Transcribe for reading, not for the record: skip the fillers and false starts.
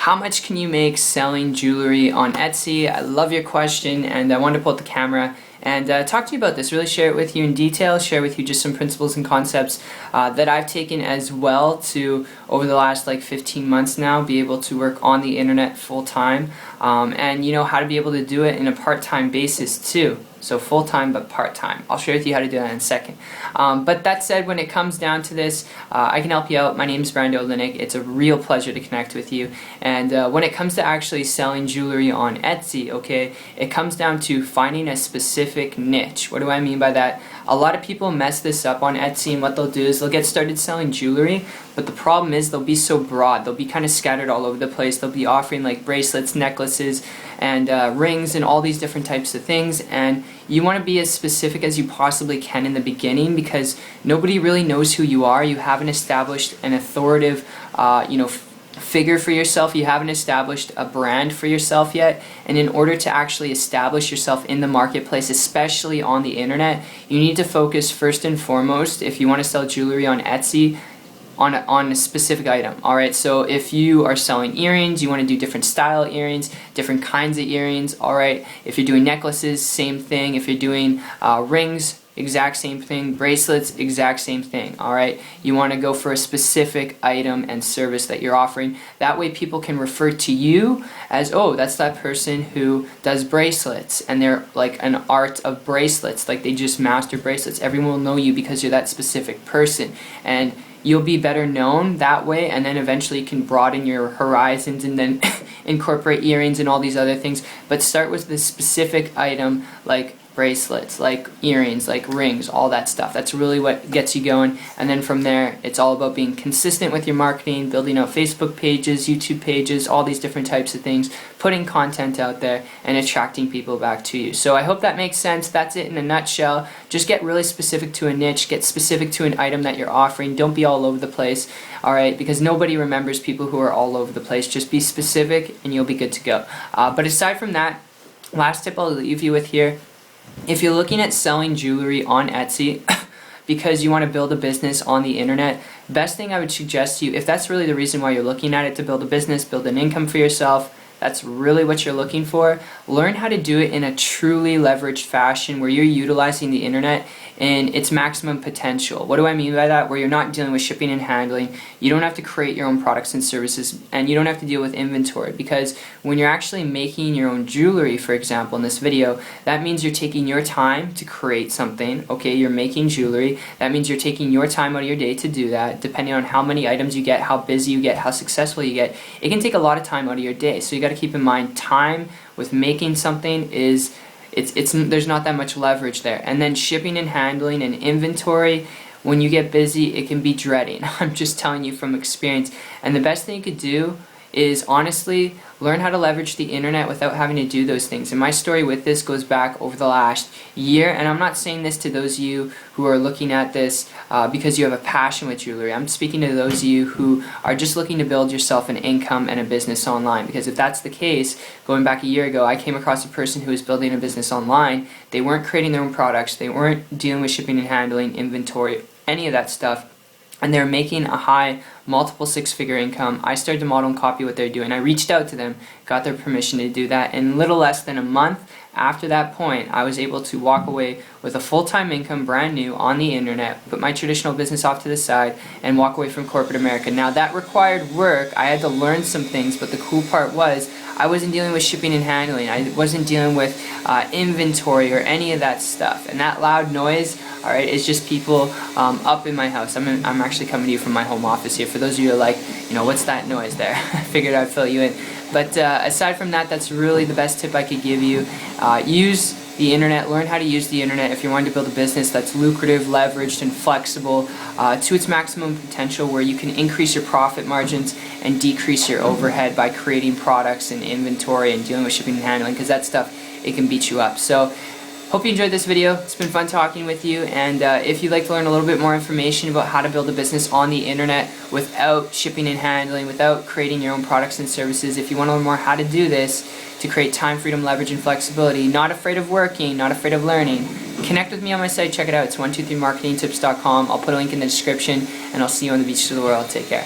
how much can you make selling jewelry on Etsy? I love your question, and I wanted to pull up the camera and talk to you about this, really share it with you in detail, share with you just some principles and concepts that I've taken as well to, over the last like 15 months now, be able to work on the internet full time, and you know how to be able to do it in a part-time basis too. So full-time but part-time. I'll share with you how to do that in a second. But that said, when it comes down to this, I can help you out. My name is Brando Linick. It's a real pleasure to connect with you. And when it comes to actually selling jewelry on Etsy, okay, it comes down to finding a specific niche. What do I mean by that? A lot of people mess this up on Etsy, and what they'll do is they'll get started selling jewelry, but the problem is they'll be so broad. They'll be kind of scattered all over the place. They'll be offering like bracelets, necklaces, and rings, and all these different types of things. And you want to be as specific as you possibly can in the beginning, because nobody really knows who you are. You haven't established an authoritative, figure for yourself. You haven't established a brand for yourself yet, and in order to actually establish yourself in the marketplace, especially on the internet, you need to focus first and foremost, if you want to sell jewelry on Etsy, on a specific item. Alright, so if you are selling earrings, you want to do different style earrings, different kinds of earrings. Alright, if you're doing necklaces, same thing. If you're doing rings, exact same thing. Bracelets, exact same thing. Alright, you want to go for a specific item and service that you're offering. That way people can refer to you as, oh, that's that person who does bracelets, and they're like an art of bracelets, like they just master bracelets. Everyone will know you because you're that specific person, and you'll be better known that way, and then eventually you can broaden your horizons and then incorporate earrings and all these other things. But start with this specific item, like bracelets, like earrings, like rings, all that stuff. That's really what gets you going. And then from there, it's all about being consistent with your marketing, building out Facebook pages, YouTube pages, all these different types of things, putting content out there, and attracting people back to you. So I hope that makes sense. That's it in a nutshell. Just get really specific to a niche, get specific to an item that you're offering. Don't be all over the place, alright, because nobody remembers people who are all over the place. Just be specific and you'll be good to go. But aside from that, last tip I'll leave you with here: if you're looking at selling jewelry on Etsy because you want to build a business on the internet, best thing I would suggest to you, if that's really the reason why you're looking at it, to build a business, build an income for yourself, that's really what you're looking for, learn how to do it in a truly leveraged fashion where you're utilizing the internet in its maximum potential. What do I mean by that? Where you're not dealing with shipping and handling, you don't have to create your own products and services, and you don't have to deal with inventory, because when you're actually making your own jewelry, for example, in this video, that means you're taking your time to create something, okay? You're making jewelry. That means you're taking your time out of your day to do that, depending on how many items you get, how busy you get, how successful you get. It can take a lot of time out of your day, so you got to keep in mind time with making something is there's not that much leverage there. And then shipping and handling and inventory, when you get busy, it can be dreading. I'm just telling you from experience. And the best thing you could do is honestly learn how to leverage the internet without having to do those things. And my story with this goes back over the last year, and I'm not saying this to those of you who are looking at this because you have a passion with jewelry. I'm speaking to those of you who are just looking to build yourself an income and a business online, because if that's the case, going back a year ago, I came across a person who was building a business online. They weren't creating their own products, they weren't dealing with shipping and handling, inventory, any of that stuff, and they're making a high multiple six-figure income. I started to model and copy what they're doing. I reached out to them, got their permission to do that, and little less than a month after that point, I was able to walk away with a full-time income, brand new, on the internet, put my traditional business off to the side, and walk away from corporate America. Now that required work. I had to learn some things, but the cool part was I wasn't dealing with shipping and handling. I wasn't dealing with inventory or any of that stuff. And that loud noise, alright, is just people up in my house. I'm actually coming to you from my home office here. For those of you who are like, what's that noise there? I figured I'd fill you in. But aside from that, that's really the best tip I could give you. Use the internet, learn how to use the internet if you're wanting to build a business that's lucrative, leveraged, and flexible to its maximum potential, where you can increase your profit margins and decrease your overhead by creating products and inventory and dealing with shipping and handling, because that stuff, it can beat you up. So hope you enjoyed this video. It's been fun talking with you, and if you'd like to learn a little bit more information about how to build a business on the internet without shipping and handling, without creating your own products and services, if you want to learn more how to do this to create time, freedom, leverage, and flexibility, not afraid of working, not afraid of learning, connect with me on my site. Check it out. It's 123marketingtips.com. I'll put a link in the description, and I'll see you on the beaches of the world. Take care.